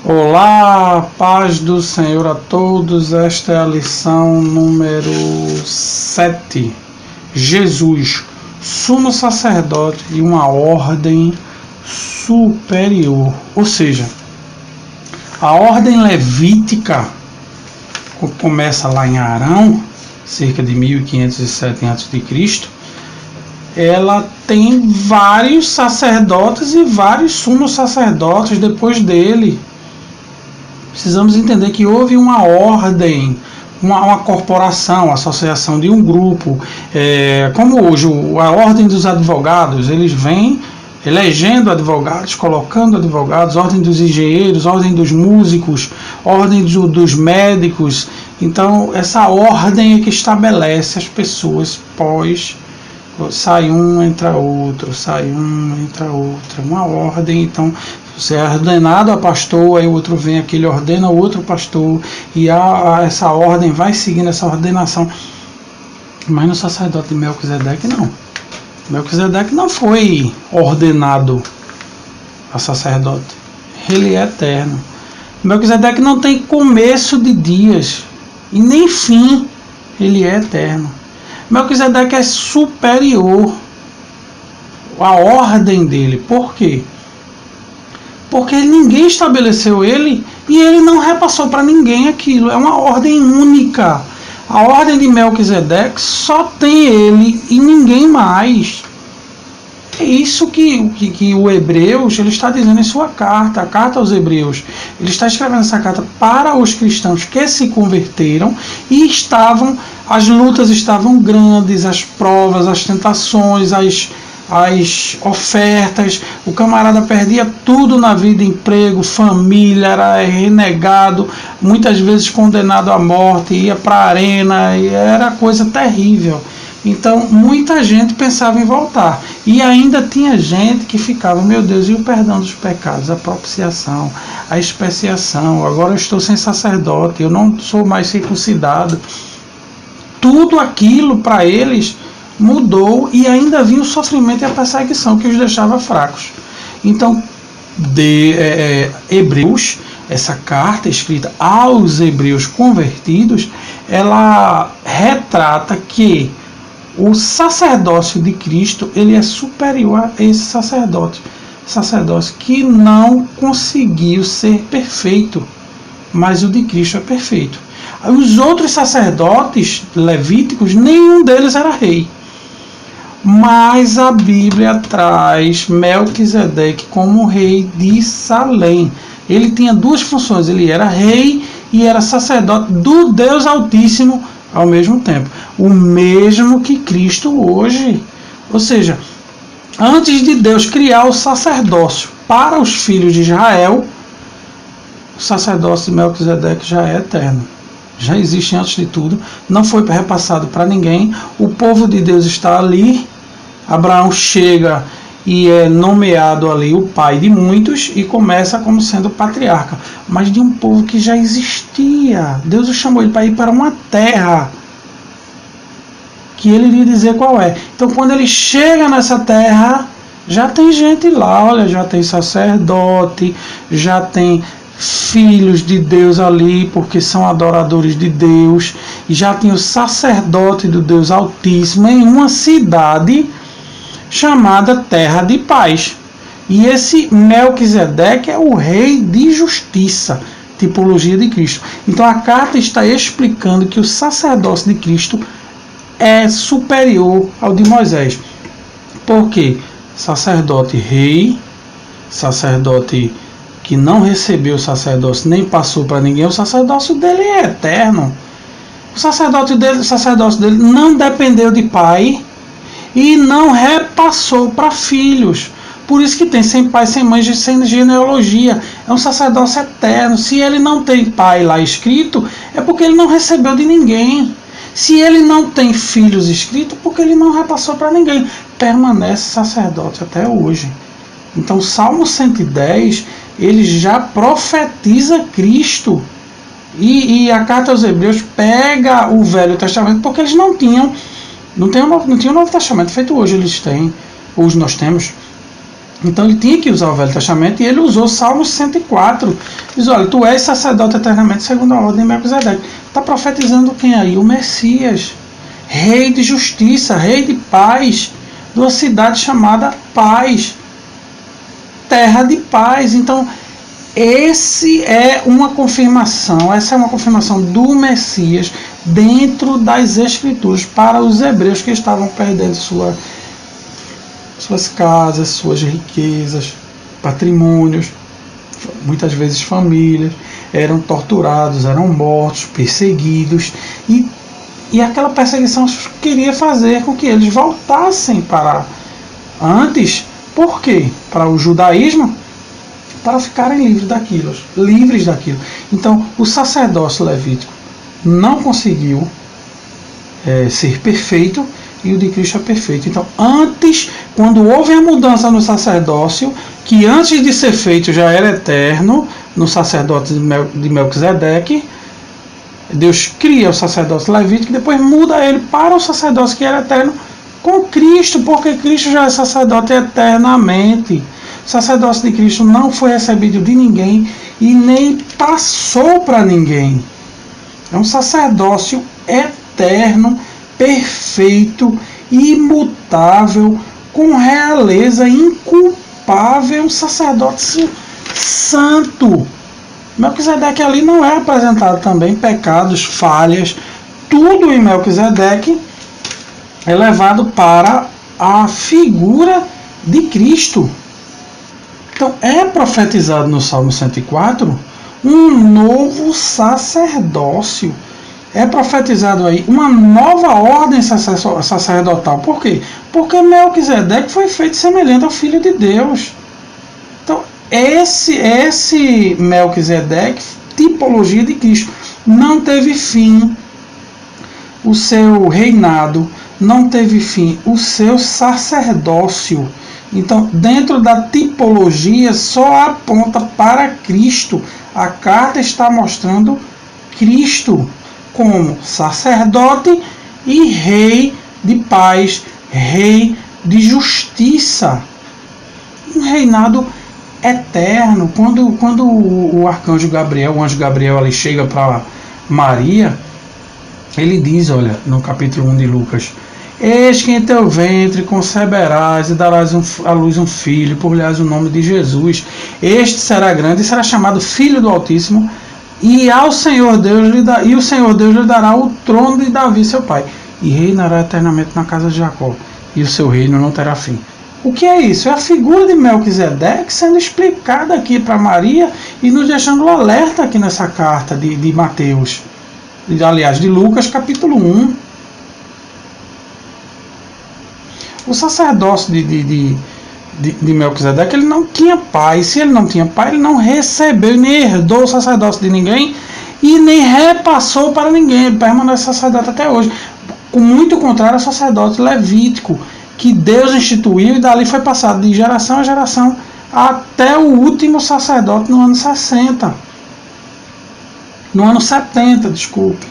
Olá, paz do Senhor a todos. Esta é a lição número 7. Jesus, sumo sacerdote de uma ordem superior. Ou seja, a ordem levítica começa lá em Arão, cerca de 1507 a.C. Ela tem vários sacerdotes e vários sumos sacerdotes depois dele. Precisamos entender que houve uma ordem, uma corporação, associação de um grupo. Como hoje, a ordem dos advogados, eles vêm elegendo advogados, colocando advogados, ordem dos engenheiros, ordem dos músicos, ordem dos médicos. Então, essa ordem é que estabelece as pessoas pós. Sai um, entra outro, sai um, entra outro, uma ordem. Então você é ordenado a pastor, aí o outro vem, aquele ordena o outro pastor, e essa ordem vai seguindo essa ordenação. Mas no sacerdote de Melquisedeque não. Melquisedeque não foi ordenado a sacerdote, ele é eterno. Melquisedeque não tem começo de dias e nem fim, ele é eterno. Melquisedeque é superior à ordem dele. Por quê? Porque ninguém estabeleceu ele e ele não repassou para ninguém aquilo. É uma ordem única. A ordem de Melquisedeque só tem ele e ninguém mais. É isso que o Hebreus ele está dizendo em sua carta, a carta aos Hebreus. Ele está escrevendo essa carta para os cristãos que se converteram e as lutas estavam grandes, as provas, as tentações, as ofertas. O camarada perdia tudo na vida, emprego, família, era renegado, muitas vezes condenado à morte, ia para a arena, e era coisa terrível. Então, muita gente pensava em voltar. E ainda tinha gente que ficava, meu Deus, e o perdão dos pecados, a propiciação, a expiação, agora eu estou sem sacerdote, eu não sou mais circuncidado. Tudo aquilo para eles mudou e ainda vinha o sofrimento e a perseguição que os deixava fracos. Então, Hebreus, essa carta escrita aos hebreus convertidos, ela retrata que o sacerdócio de Cristo ele é superior a esse sacerdócio que não conseguiu ser perfeito, mas o de Cristo é perfeito. Os outros sacerdotes levíticos, nenhum deles era rei, mas a Bíblia traz Melquisedeque como rei de Salém. Ele tinha duas funções, ele era rei e era sacerdote do Deus Altíssimo ao mesmo tempo, o mesmo que Cristo hoje. Ou seja, antes de Deus criar o sacerdócio para os filhos de Israel, o sacerdócio de Melquisedeque já é eterno, já existe antes de tudo, não foi repassado para ninguém. O povo de Deus está ali, Abraão chega e é nomeado ali o pai de muitos e começa como sendo patriarca, mas de um povo que já existia. Deus o chamou ele para ir para uma terra que ele iria dizer qual é. Então quando ele chega nessa terra, já tem gente lá, olha, já tem sacerdote, já tem filhos de Deus ali, porque são adoradores de Deus, e já tem o sacerdote do Deus Altíssimo em uma cidade chamada Terra de Paz. E esse Melquisedeque é o rei de justiça, tipologia de Cristo. Então a carta está explicando que o sacerdócio de Cristo é superior ao de Moisés. Por quê? Sacerdote rei, sacerdote que não recebeu o sacerdócio nem passou para ninguém, o sacerdócio dele é eterno. O sacerdócio dele não dependeu de pai e não repassou para filhos. Por isso que tem sem pai, sem mãe, sem genealogia. É um sacerdócio eterno. Se ele não tem pai lá escrito, é porque ele não recebeu de ninguém. Se ele não tem filhos escritos, porque ele não repassou para ninguém. Permanece sacerdote até hoje. Então, Salmo 110, ele já profetiza Cristo. E a carta aos Hebreus pega o Velho Testamento, porque eles não tinham o Novo Testamento feito hoje. Eles têm, hoje nós temos Então ele tinha que usar o Velho Testamento e ele usou Salmo 104. Diz, olha, tu és sacerdote eternamente segundo a ordem de Melquisedeque. Está profetizando quem aí? O Messias, rei de justiça, rei de paz, de uma cidade chamada Paz, terra de paz. Então essa é uma confirmação do Messias dentro das Escrituras para os hebreus que estavam perdendo suas casas, suas riquezas, patrimônios, muitas vezes famílias, eram torturados, eram mortos, perseguidos, e aquela perseguição queria fazer com que eles voltassem para antes. Por quê? Para o judaísmo, para ficarem livres daquilo. Então, o sacerdócio levítico não conseguiu ser perfeito, e o de Cristo é perfeito. Então, antes, quando houve a mudança no sacerdócio, que antes de ser feito já era eterno, no sacerdócio de Melquisedeque, Deus cria o sacerdócio levítico e depois muda ele para o sacerdócio que era eterno com Cristo, porque Cristo já é sacerdote eternamente. O sacerdócio de Cristo não foi recebido de ninguém e nem passou para ninguém. É um sacerdócio eterno, perfeito, imutável, com realeza, inculpável, um sacerdote santo. Melquisedeque ali não é apresentado também pecados, falhas, tudo em Melquisedeque é levado para a figura de Cristo. Então é profetizado no Salmo 104 um novo sacerdócio. É profetizado aí uma nova ordem sacerdotal. Por quê? Porque Melquisedeque foi feito semelhante ao Filho de Deus. Então, esse Melquisedeque, tipologia de Cristo, não teve fim o seu reinado, não teve fim o seu sacerdócio. Então, dentro da tipologia, só aponta para Cristo. A carta está mostrando Cristo como sacerdote e rei de paz, rei de justiça. Um reinado eterno. Quando o arcanjo Gabriel, o anjo Gabriel ali chega para Maria, ele diz, olha, no capítulo 1 de Lucas: eis que em teu ventre conceberás e darás à luz um filho, por-lhe-ás o nome de Jesus. Este será grande e será chamado Filho do Altíssimo, e o Senhor Deus lhe dará o trono de Davi, seu pai, e reinará eternamente na casa de Jacó, e o seu reino não terá fim. O que é isso? É a figura de Melquisedeque sendo explicada aqui para Maria e nos deixando um alerta aqui nessa carta de Mateus, aliás, de Lucas, capítulo 1. O sacerdócio de Melquisedeque, ele não tinha pai. Se ele não tinha pai, ele não recebeu nem herdou o sacerdócio de ninguém e nem repassou para ninguém. Ele permanece sacerdote até hoje, com muito contrário ao sacerdote levítico, que Deus instituiu e dali foi passado de geração a geração até o último sacerdote no ano 60. No ano 70, desculpe.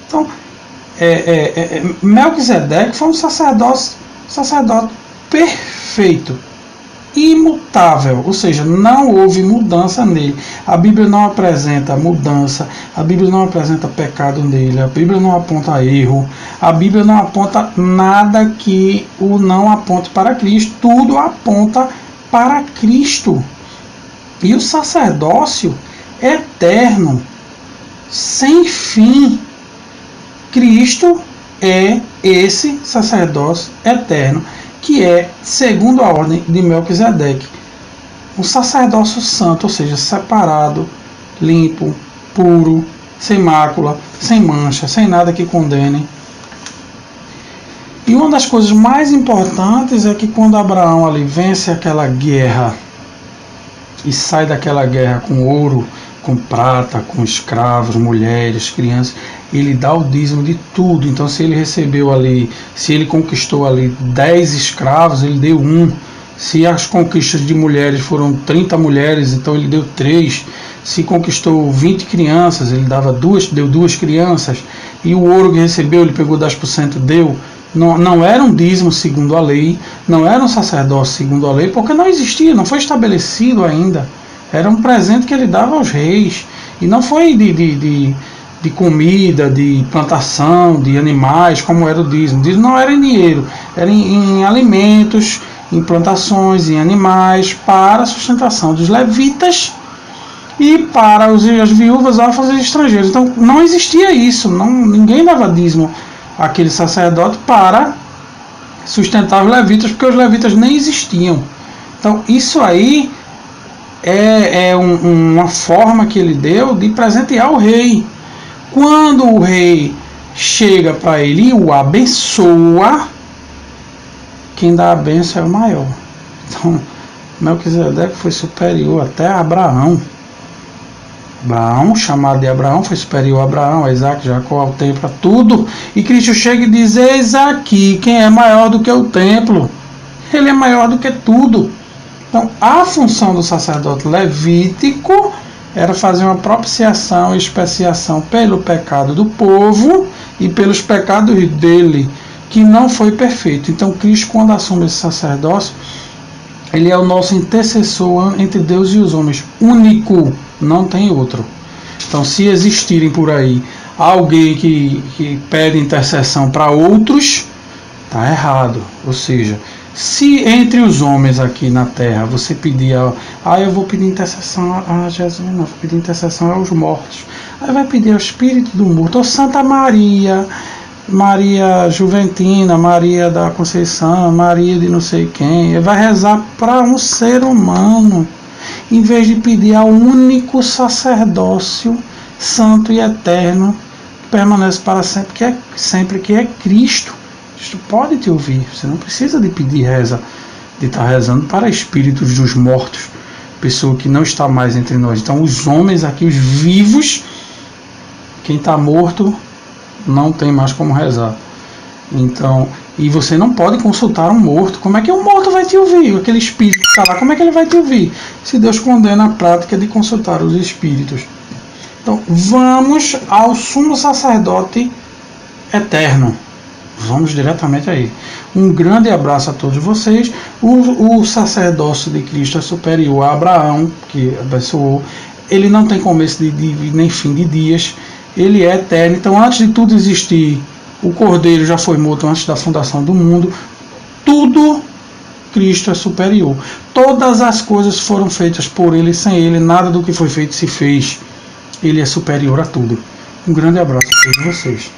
Então, Melquisedeque foi um sacerdote perfeito, imutável, ou seja, não houve mudança nele. A Bíblia não apresenta mudança, a Bíblia não apresenta pecado nele, a Bíblia não aponta erro, a Bíblia não aponta nada que o não aponte para Cristo, tudo aponta para Cristo. E o sacerdócio eterno, sem fim. Cristo é esse sacerdócio eterno, que é segundo a ordem de Melquisedeque, um sacerdócio santo, ou seja, separado, limpo, puro, sem mácula, sem mancha, sem nada que condene. E uma das coisas mais importantes é que quando Abraão ali vence aquela guerra e sai daquela guerra com ouro, com prata, com escravos, mulheres, crianças, ele dá o dízimo de tudo. Então, se ele recebeu ali, se ele conquistou ali 10 escravos, ele deu 1. Se as conquistas de mulheres foram 30 mulheres, então ele deu 3. Se conquistou 20 crianças, ele deu 2 crianças. E o ouro que recebeu, ele pegou 10%, deu Não era um dízimo segundo a lei, não era um sacerdócio segundo a lei, porque não existia, não foi estabelecido ainda. Era um presente que ele dava aos reis, e não foi de comida, de plantação, de animais, como era o dízimo. O dízimo não era em dinheiro, era em alimentos, em plantações, em animais, para a sustentação dos levitas e para as viúvas, órfãos e estrangeiros. Então não existia isso, ninguém dava dízimo àquele sacerdote para sustentar os levitas, porque os levitas nem existiam. Então isso aí é uma forma que ele deu de presentear o rei. Quando o rei chega para ele e o abençoa, quem dá a bênção é o maior. Então Melquisedeque foi superior até a Abraão. Abraão, chamado de Abraão, foi superior a Abraão, a Isaac, Jacó, ao templo, a tudo. E Cristo chega e diz: eis aqui quem é maior do que o templo. Ele é maior do que tudo. Então, a função do sacerdote levítico era fazer uma propiciação e expiação pelo pecado do povo e pelos pecados dele, que não foi perfeito. Então, Cristo, quando assume esse sacerdócio, ele é o nosso intercessor entre Deus e os homens, único, não tem outro. Então, se existirem por aí alguém que pede intercessão para outros, está errado. Ou seja, se entre os homens aqui na terra você pedir, eu vou pedir intercessão a Jesus, não, vou pedir intercessão aos mortos. Aí vai pedir ao Espírito do morto, ou Santa Maria, Maria Juventina, Maria da Conceição, Maria de não sei quem. Ele vai rezar para um ser humano, em vez de pedir ao único sacerdócio santo e eterno, que permanece para sempre, que é Cristo. Cristo pode te ouvir, você não precisa de pedir reza, de estar rezando para espíritos dos mortos, pessoa que não está mais entre nós. Então os homens aqui, os vivos, quem está morto não tem mais como rezar. Então, e você não pode consultar um morto. Como é que um morto vai te ouvir? Aquele espírito que está lá, como é que ele vai te ouvir? Se Deus condena a prática de consultar os espíritos. Então, vamos ao sumo sacerdote eterno. Vamos diretamente aí. Um grande abraço a todos vocês. O sacerdócio de Cristo é superior a Abraão, que abençoou. Ele não tem começo nem fim de dias. Ele é eterno. Então, antes de tudo existir, o Cordeiro já foi morto antes da fundação do mundo. Tudo, Cristo é superior. Todas as coisas foram feitas por ele, sem ele, nada do que foi feito se fez. Ele é superior a tudo. Um grande abraço a todos vocês.